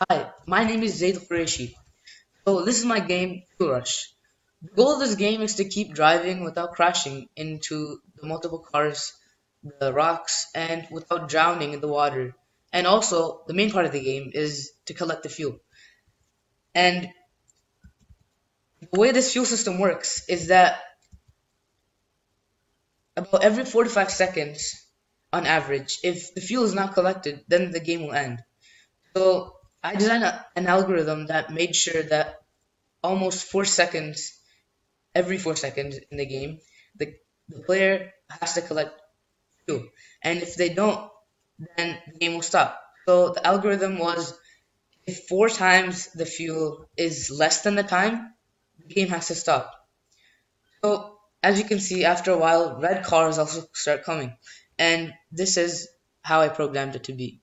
Hi, my name is Zaid Qureshi. So this is my game, Fuel Rush. The goal of this game is to keep driving without crashing into the multiple cars, the rocks, and without drowning in the water. And also, the main part of the game is to collect the fuel. And the way this fuel system works is that about every 45 seconds, on average, if the fuel is not collected, then the game will end. So I designed an algorithm that made sure that almost 4 seconds every 4 seconds in the game, the player has to collect fuel. And if they don't, then the game will stop. So the algorithm was if four times the fuel is less than the time, the game has to stop. So as you can see, after a while, red cars also start coming. And this is how I programmed it to be.